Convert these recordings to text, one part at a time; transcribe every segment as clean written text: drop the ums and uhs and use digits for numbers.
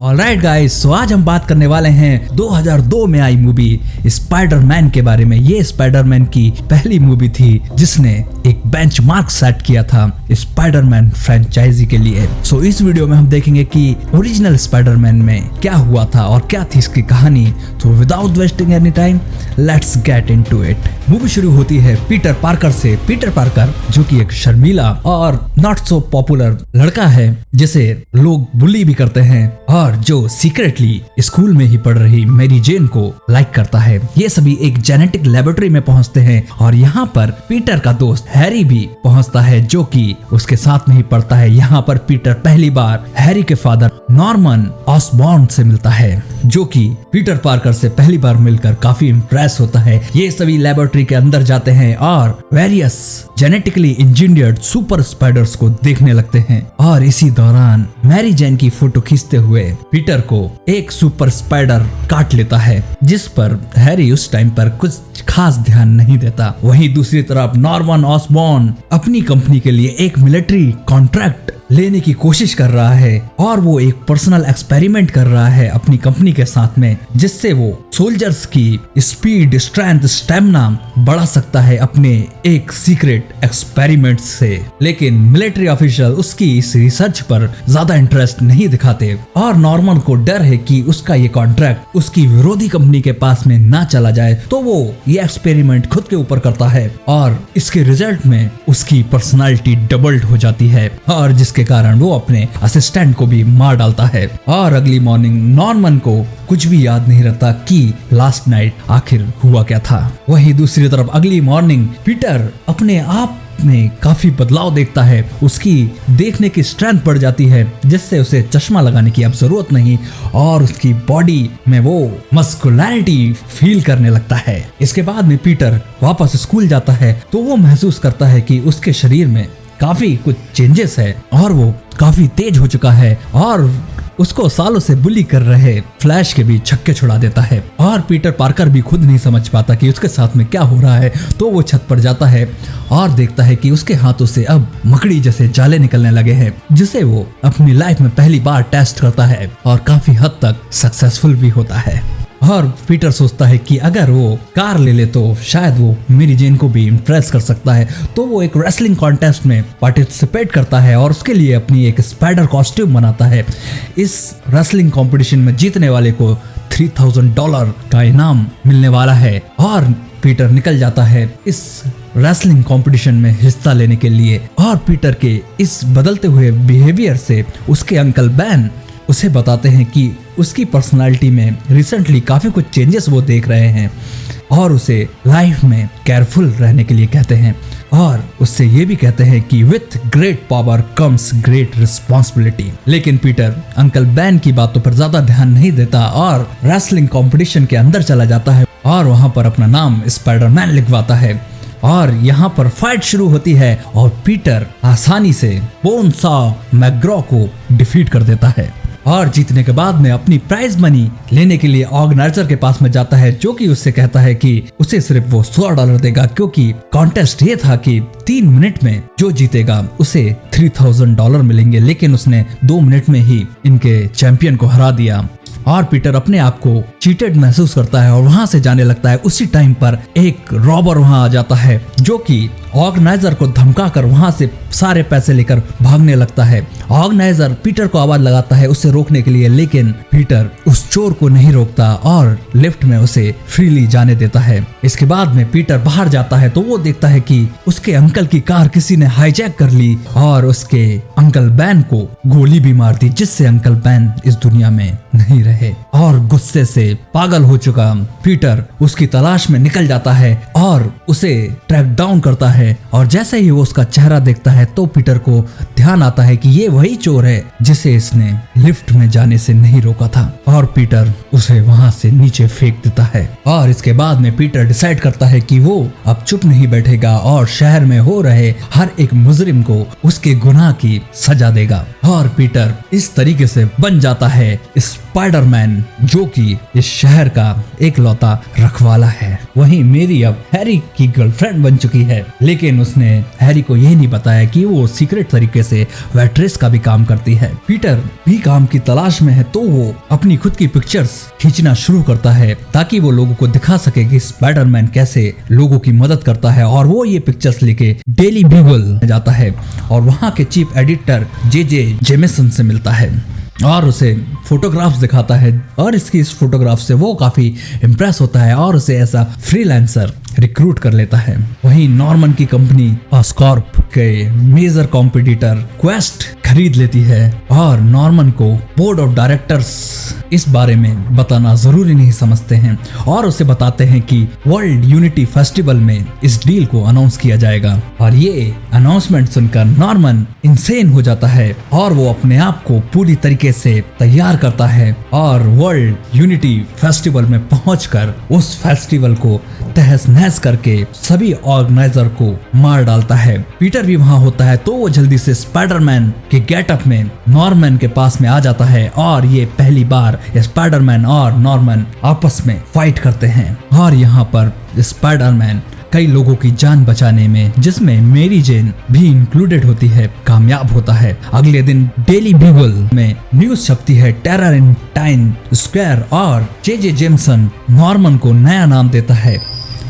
Alright guys, सो आज हम बात करने वाले हैं 2002 में आई मूवी स्पाइडरमैन के बारे में। ये स्पाइडरमैन की पहली मूवी थी जिसने एक बेंचमार्क सेट किया था स्पाइडरमैन फ्रेंचाइजी के लिए। सो इस वीडियो में हम देखेंगे कि ओरिजिनल स्पाइडरमैन में क्या हुआ था और क्या थी इसकी कहानी। तो without wasting any time let's get into it. Movie शुरू होती है पीटर पार्कर से। पीटर पार्कर जो कि एक शर्मीला और नॉट सो पॉपुलर लड़का है जिसे लोग बुली भी करते हैं और जो सीक्रेटली स्कूल में ही पढ़ रही मैरी जेन को लाइक करता है। ये सभी एक जेनेटिक लेबोरेटरी में पहुंचते हैं और यहाँ पर पीटर का दोस्त हैरी भी पहुंचता है जो कि उसके साथ में ही पढ़ता है। यहाँ पर पीटर पहली बार हैरी के फादर नॉर्मन ऑसबॉर्न से मिलता है जो कि पीटर पार्कर से पहली बार मिलकर काफी इम्प्रेस होता है। ये सभी लेबोरेटरी के अंदर जाते हैं और various genetically engineered super spiders को देखने लगते हैं और इसी दौरान मैरी जेन की फोटो खींचते हुए पीटर को एक सुपर स्पाइडर काट लेता है जिस पर हैरी उस टाइम पर कुछ खास ध्यान नहीं देता। वहीं दूसरी तरफ नॉर्मन ऑसबॉर्न अपनी कंपनी के लिए एक मिलिट्री कॉन्ट्रैक्ट लेने की कोशिश कर रहा है और वो एक पर्सनल एक्सपेरिमेंट कर रहा है अपनी कंपनी के साथ में जिससे वो सोल्जर्स की स्पीड, स्ट्रेंथ, स्टेमिना बढ़ा सकता है अपने एक सीक्रेट एक्सपेरिमेंट से। लेकिन मिलिट्री ऑफिशियल उसकी इस रिसर्च पर ज्यादा इंटरेस्ट नहीं दिखाते और नॉर्मन को डर है कि उसका ये कॉन्ट्रैक्ट उसकी विरोधी कंपनी के पास में ना चला जाए, तो वो ये एक्सपेरिमेंट खुद के ऊपर करता है और इसके रिजल्ट में उसकी पर्सनालिटी डबल्ड हो जाती है और जिसके कारण वो अपने असिस्टेंट को भी मार डालता है। और अगली मॉर्निंग नॉर्मन को कुछ भी याद नहीं रहता कि लास्ट नाइट आखिर हुआ क्या था। वहीं दूसरी तरफ अगली मॉर्निंग पीटर अपने आप में काफी बदलाव देखता है। उसकी देखने की स्ट्रेंथ बढ़ जाती है जिससे उसे चश्मा लगाने की अब जरूरत नहीं और उसकी बॉडी में वो मस्कुलैरिटी फील करने लगता है। इसके बाद में पीटर वापस स्कूल जाता है तो वो महसूस करता है कि उसके शरीर में काफी कुछ चेंजेस है और वो काफी तेज हो चुका है और उसको सालों से बुली कर रहे फ्लैश के भी छक्के छुड़ा देता है। और पीटर पार्कर भी खुद नहीं समझ पाता कि उसके साथ में क्या हो रहा है, तो वो छत पर जाता है और देखता है कि उसके हाथों से अब मकड़ी जैसे जाले निकलने लगे हैं जिसे वो अपनी लाइफ में पहली बार टेस्ट करता है और काफी हद तक सक्सेसफुल भी होता है। और पीटर सोचता है कि अगर वो कार ले ले तो शायद वो मेरी जेन को भी इम्प्रेस कर सकता है, तो वो एक रेसलिंग कॉन्टेस्ट में पार्टिसिपेट करता है और उसके लिए अपनी एक स्पाइडर कॉस्ट्यूम बनाता है। इस रेसलिंग कंपटीशन में जीतने वाले को $3000 का इनाम मिलने वाला है और पीटर निकल जाता है इस रेसलिंग कंपटीशन में हिस्सा लेने के लिए। और पीटर के इस बदलते हुए बिहेवियर से उसके अंकल बैन उसे बताते हैं कि उसकी पर्सनालिटी में रिसेंटली काफी कुछ चेंजेस वो देख रहे हैं और उसे लाइफ में केयरफुल रहने के लिए कहते हैं और उससे ये भी कहते हैं कि with great power comes great responsibility. लेकिन पीटर अंकल बैन की बातों पर ज्यादा ध्यान नहीं देता और रेसलिंग कंपटीशन के अंदर चला जाता है और वहां पर अपना नाम स्पाइडरमैन लिखवाता है और यहाँ पर फाइट शुरू होती है और पीटर आसानी से बोनसॉ मैकग्रॉ को डिफीट कर देता है और जीतने के बाद में अपनी प्राइज मनी लेने के लिए ऑर्गेनाइजर के पास में जाता है जो कि उससे कहता है कि उसे सिर्फ वो $100 देगा क्योंकि कॉन्टेस्ट ये था कि 3 मिनट में जो जीतेगा उसे $3000 मिलेंगे। लेकिन उसने 2 मिनट में ही इनके चैंपियन को हरा दिया और पीटर अपने आप को चीटेड महसूस करता है और वहां से जाने लगता है। उसी टाइम पर एक रॉबर वहां आ जाता है जो कि ऑर्गेनाइजर को धमकाकर वहां से सारे पैसे लेकर भागने लगता है। ऑर्गेनाइजर पीटर को आवाज लगाता है उसे रोकने के लिए, लेकिन पीटर उस चोर को नहीं रोकता और लिफ्ट में उसे फ्रीली जाने देता है। इसके बाद में पीटर बाहर जाता है तो वो देखता है कि उसके अंकल की कार किसी ने हाईजैक कर ली और उसके अंकल बैन को गोली भी मार दी जिससे अंकल बैन इस दुनिया में नहीं रहे। और गुस्से से पागल हो चुका पीटर उसकी तलाश में निकल जाता है और उसे ट्रैक डाउन करता है और जैसे ही वो उसका चेहरा देखता है तो पीटर को ध्यान आता है कि ये वही चोर है जिसे इसने लिफ्ट में जाने से नहीं रोका था और पीटर उसे वहां से नीचे फेंक देता है। और इसके बाद में पीटर डिसाइड करता है कि वो अब चुप नहीं बैठेगा और शहर में हो रहे हर एक मुजरिम को उसके गुनाह की सजा देगा और पीटर इस तरीके से बन जाता है स्पाइडरमैन जो कि इस शहर का एकलौता रखवाला है। वहीं मेरी अब हैरी की गर्लफ्रेंड बन चुकी है, लेकिन उसने हैरी को यह नहीं बताया कि वो सीक्रेट तरीके से से वेट्रेस का भी काम करती है। पीटर भी काम की तलाश में है तो वो अपनी खुद की पिक्चर्स खींचना शुरू करता है ताकि वो लोगों को दिखा सके कि स्पाइडरमैन कैसे लोगों की मदद करता है। और वो ये पिक्चर्स लेके डेली बीगल जाता है और वहाँ के चीफ एडिटर जे जेमिसन से मिलता है और उसे फोटोग्राफ्स दिखाता है और इस फोटोग्राफ से वो काफी इम्प्रेस होता है और उसे ऐसा फ्रीलांसर रिक्रूट कर लेता है। वहीं नॉर्मन की कंपनी ऑस्कॉर्प के मेजर कॉम्पिटिटर क्वेस्ट खरीद लेती है और नॉर्मन को बोर्ड ऑफ डायरेक्टर्स इस बारे में बताना जरूरी नहीं समझते हैं और उसे बताते हैं कि वर्ल्ड यूनिटी फेस्टिवल में इस डील को अनाउंस किया जाएगा। और ये अनाउंसमेंट सुनकर नॉर्मन इंसेन हो जाता है और वो अपने आप को पूरी तरीके से तैयार करता है और वर्ल्ड यूनिटी फेस्टिवल में पहुंचकर उस फेस्टिवल को तहस नहस करके सभी ऑर्गेनाइजर को मार डालता है। पीटर भी वहां होता है तो वो जल्दी से स्पाइडरमैन के गेटअप में नॉर्मन के पास में आ जाता है और ये पहली बार स्पाइडरमैन और नॉर्मन आपस में फाइट करते हैं। और यहाँ पर स्पाइडरमैन कई लोगों की जान बचाने में, जिसमें मेरी जेन भी इंक्लूडेड होती है, कामयाब होता है। अगले दिन डेली बीगल में न्यूज छपती है टेरर इन टाइम स्क्वायर और जे जेमसन नॉर्मन को नया नाम देता है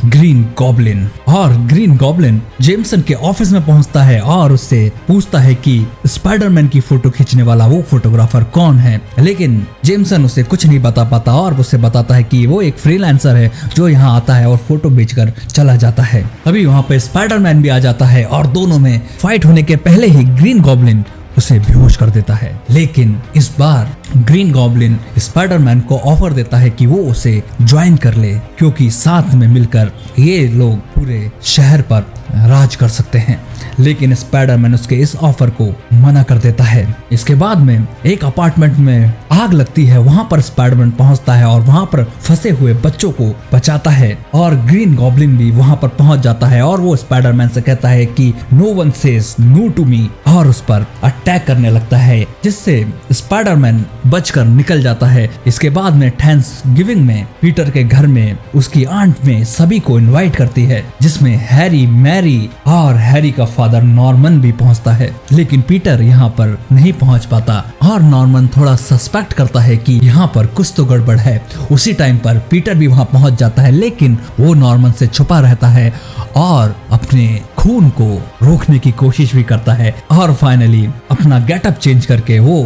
ग्रीन गॉब्लिन। और ग्रीन गॉब्लिन जेमसन के ऑफिस में पहुंचता है और उससे पूछता है कि स्पाइडरमैन की फोटो खींचने वाला वो फोटोग्राफर कौन है, लेकिन जेमसन उसे कुछ नहीं बता पाता और उसे बताता है कि वो एक फ्रीलांसर है जो यहाँ आता है और फोटो बेचकर चला जाता है। अभी वहाँ पे स्पाइडरमैन भी आ जाता है और दोनों में फाइट होने के पहले ही ग्रीन गॉब्लिन उसे बेहोश कर देता है। लेकिन इस बार ग्रीन गॉब्लिन स्पाइडरमैन को ऑफर देता है कि वो उसे ज्वाइन कर ले क्योंकि साथ में मिलकर ये लोग पूरे शहर पर राज कर सकते हैं। लेकिन स्पाइडरमैन उसके इस ऑफर को मना कर देता है। इसके बाद में एक अपार्टमेंट में आग लगती है, वहां पर स्पाइडरमैन पहुंचता है और वहां पर फंसे हुए बच्चों को बचाता है और ग्रीन गॉब्लिन भी वहां पर पहुंच जाता है और वो स्पाइडरमैन से कहता है कि no one says no to me और उस पर अटैक करने लगता है, जिससे स्पाइडरमैन बचकर निकल जाता है। इसके बाद में थैंक्सगिविंग में पीटर के घर में उसकी आंट में सभी को इनवाइट करती है, जिसमें हैरी, मैरी और हैरी का फादर नॉर्मन भी पहुंचता है। लेकिन पीटर यहाँ पर नहीं पहुंच पाता और नॉर्मन थोड़ा सस्पेक्ट करता है कि यहाँ पर कुछ तो गड़बड़ है। उसी टाइम पर पीटर भी वहाँ पहुंच जाता है, लेकिन वो नॉर्मन से छुपा रहता है और अपने खून को रोकने की कोशिश भी करता है और फाइनली अपना गेटअप चेंज करके वो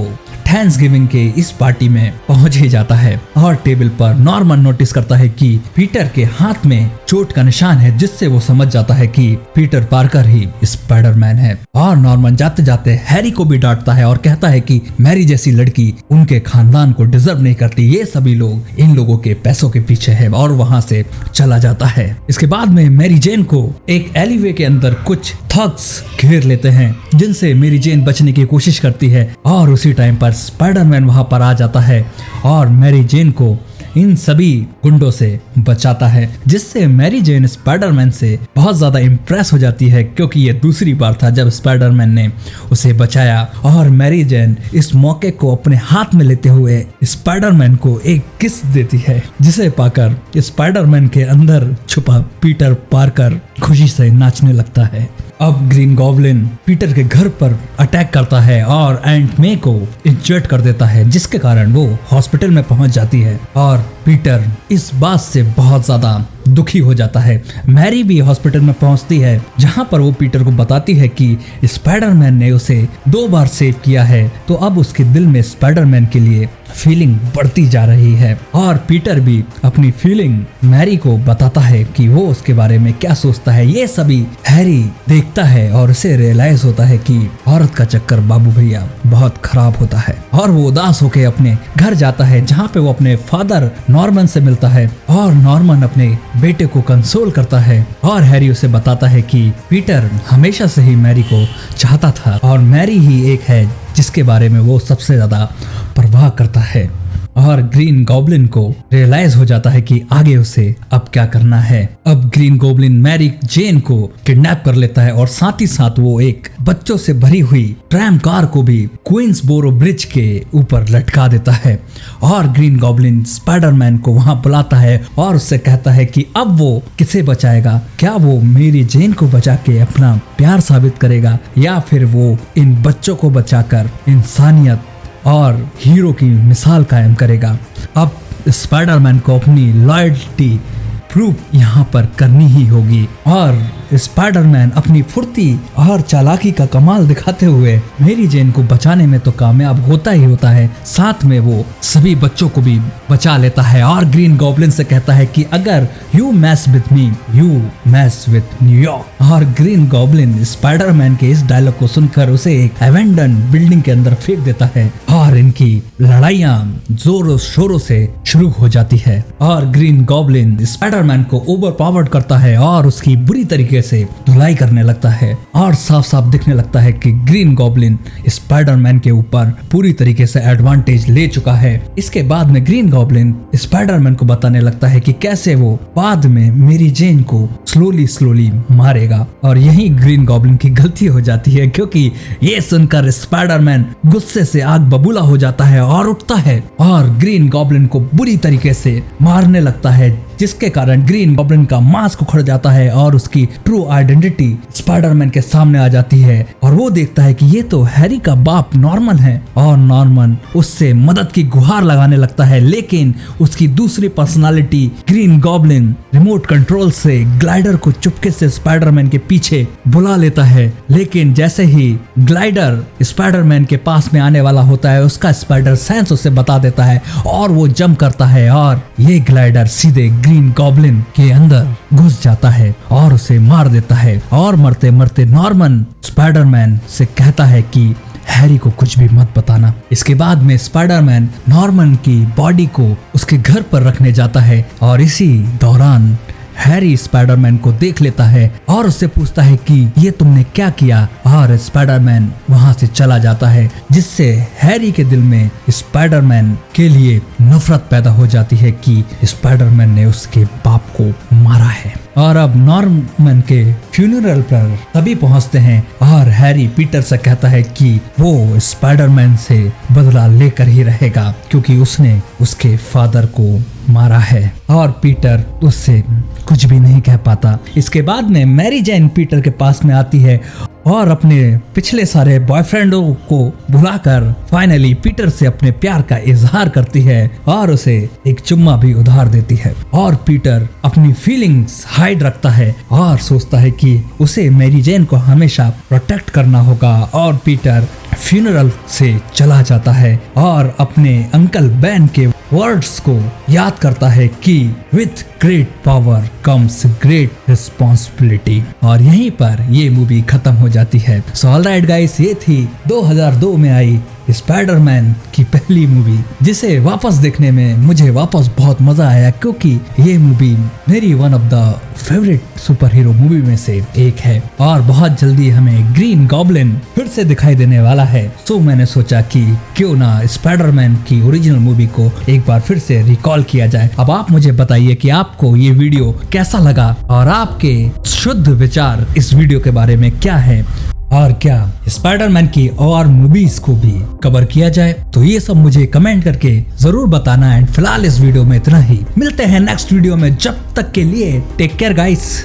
थैंक्सगिविंग के इस पार्टी में पहुंच ही जाता है। और टेबल पर नॉर्मन नोटिस करता है कि पीटर के हाथ में चोट का निशान है, जिससे वो समझ जाता है कि पीटर पार्कर ही स्पाइडरमैन है। और नॉर्मन जाते जाते हैरी को भी डांटता है और कहता है कि मैरी जैसी लड़की उनके खानदान को डिजर्व नहीं करती, ये सभी लोग इन लोगों के पैसों के पीछे है, और वहां से चला जाता है। इसके बाद में मैरी जेन को एक एलिवे के अंदर कुछ थग्स घेर लेते हैं, जिनसे मेरी जेन बचने की कोशिश करती है और उसी टाइम पर स्पाइडरमैन वहां पर आ जाता है और मैरी जेन को इन सभी गुंडों से बचाता है, जिससे मैरी जेन स्पाइडरमैन से बहुत ज्यादा इम्प्रेस हो जाती है क्योंकि ये दूसरी बार था जब स्पाइडरमैन ने उसे बचाया। और मैरी जेन इस मौके को अपने हाथ में लेते हुए स्पाइडरमैन को एक किस देती है, जिसे पाकर स्पाइडरमैन के अंदर छुपा पीटर पार्कर खुशी से नाचने लगता है। अब ग्रीन गॉब्लिन पीटर के घर पर अटैक करता है और एंट मे को इंजर्ड कर देता है, जिसके कारण वो हॉस्पिटल में पहुंच जाती है और पीटर इस बात से बहुत ज्यादा दुखी हो जाता है। मैरी भी हॉस्पिटल में पहुंचती है, जहां पर वो पीटर को बताती है कि स्पाइडरमैन ने उसे 2 बार सेव किया है, तो अब उसके दिल में स्पाइडरमैन के लिए फीलिंग बढ़ती जा रही है। और पीटर भी अपनी फीलिंग मैरी को बताता है कि वो उसके बारे में क्या सोचता है। ये सभी हैरी देखता है और उसे रियलाइज होता है कि औरत का चक्कर बाबू भैया बहुत खराब होता है, और वो उदास होकर अपने घर जाता है, जहाँ पे वो अपने फादर नॉर्मन से मिलता है और नॉर्मन अपने बेटे को कंसोल करता है और हैरी उसे बताता है कि पीटर हमेशा से ही मैरी को चाहता था और मैरी ही एक है जिसके बारे में वो सबसे ज्यादा परवाह करता है। और ग्रीन गॉब्लिन को रियलाइज हो जाता है कि आगे उसे अब क्या करना है। अब ग्रीन गॉब्लिन मैरी जेन को किडनैप कर लेता है और साथ ही साथ वो एक बच्चों से भरी हुई ट्रैम कार को भी क्वींसबोरो ब्रिज के ऊपर लटका देता है। और ग्रीन गॉब्लिन स्पाइडरमैन को वहां बुलाता है और उससे कहता है कि अब वो किसे बचाएगा, क्या वो मेरी जेन को बचा के अपना प्यार साबित करेगा या फिर वो इन बच्चों को बचाकर इंसानियत और हीरो की मिसाल कायम करेगा। अब स्पाइडरमैन को अपनी लॉयल्टी प्रूफ यहाँ पर करनी ही होगी और स्पाइडरमैन अपनी फुर्ती और चालाकी का कमाल दिखाते हुए मेरी जेन को बचाने में तो कामयाब होता ही होता है, साथ में वो सभी बच्चों को भी बचा लेता है और ग्रीन गॉब्लिन से कहता है कि अगर you mess with me you mess with New York. और ग्रीन गॉब्लिन स्पाइडरमैन के इस डायलॉग को सुनकर उसे एक एवेंडन बिल्डिंग के अंदर फेंक देता है और इनकी लड़ाइयां जोरों शोरों से शुरू हो जाती है और ग्रीन गॉब्लिन स्पाइडरमैन को ओवर पावर्ड करता है और उसकी बुरी तरीके से धुलाई करने लगता है और साफ साफ दिखने लगता है कि ग्रीन गॉब्लिन स्पाइडरमैन के ऊपर पूरी तरीके से एडवांटेज ले चुका है। इसके बाद में ग्रीन गॉब्लिन स्पाइडरमैन को बताने लगता है कि कैसे वो बाद में मेरी जेन को स्लोली मारेगा और यही ग्रीन गॉब्लिन की गलती हो जाती है, क्योंकि ये सुनकर स्पाइडरमैन गुस्से से आग बबूला हो जाता है और उठता है और ग्रीन गॉब्लिन को बुरी तरीके से मारने लगता है, जिसके कारण ग्रीन गॉब्लिन का मास्क उखड़ जाता है और उसकी ट्रू आइडेंटिटी स्पाइडरमैन के सामने आ जाती है और वो देखता है कि ये तो हैरी का बाप नॉर्मन है और नॉर्मन उससे मदद की गुहार लगाने लगता है। लेकिन उसकी दूसरी personality green goblin remote control से ग्लाइडर को चुपके से स्पाइडरमैन के पीछे बुला लेता है, लेकिन जैसे ही ग्लाइडर स्पाइडरमैन के पास में आने वाला होता है उसका स्पाइडर सेंस उसे बता देता है और वो जंप करता है और ये ग्लाइडर सीधे ग्रीन गॉब्लिन के अंदर घुस जाता है और उसे मार देता है और मरते मरते नॉर्मन स्पाइडरमैन से कहता है कि हैरी को कुछ भी मत बताना। इसके बाद में स्पाइडरमैन नॉर्मन की बॉडी को उसके घर पर रखने जाता है और इसी दौरान हैरी स्पाइडरमैन को देख लेता है और उससे पूछता है कि ये तुमने क्या किया और स्पाइडरमैन वहां से चला जाता है, जिससे हैरी के दिल में स्पाइडरमैन के लिए नफरत पैदा हो जाती है कि स्पाइडरमैन ने उसके बाप को मारा है। और अब नॉर्मन के फ्यूनरल पर सभी पहुंचते हैं और हैरी पीटर से कहता है कि वो स्पाइडरमैन से बदला लेकर ही रहेगा क्योंकि उसने उसके फादर को मारा है और पीटर उससे कुछ भी नहीं कह पाता। इसके बाद में मैरी जेन पीटर के पास में आती है और अपने पिछले सारे बॉयफ्रेंडों को बुलाकर फाइनली पीटर से अपने प्यार का इजहार करती है और उसे एक चुम्मा भी उधार देती है और पीटर अपनी फीलिंग्स हाइड रखता है और सोचता है कि उसे मैरी जेन को हमेशा प्रोटेक्ट करना होगा और पीटर फ्यूनरल से चला जाता है और अपने अंकल बेन के वर्ड्स को याद करता है कि with great power comes great responsibility. और यहीं पर ये मूवी खत्म हो जाती है। सो ऑलराइट गाइस, ये थी 2002 में आई स्पाइडरमैन की पहली मूवी, जिसे वापस देखने में मुझे वापस बहुत मजा आया क्योंकि ये मूवी मेरी one of the favourite super hero movie में से एक है और बहुत जल्दी हमें ग्रीन गॉब्लिन फिर से दिखाई देने वाला है। सो मैंने सोचा कि क्यों ना स्पाइडरमैन की ओरिजिनल मूवी को एक बार फिर से रिकॉल किया जाए। अब आप मुझे बताइए कि आपको ये वीडियो कैसा लगा और आपके शुद्ध विचार इस वीडियो के बारे में क्या है और क्या स्पाइडरमैन की और मूवीज को भी कवर किया जाए। तो ये सब मुझे कमेंट करके जरूर बताना। एंड फिलहाल इस वीडियो में इतना ही, मिलते हैं नेक्स्ट वीडियो में। जब तक के लिए टेक केयर गाइस।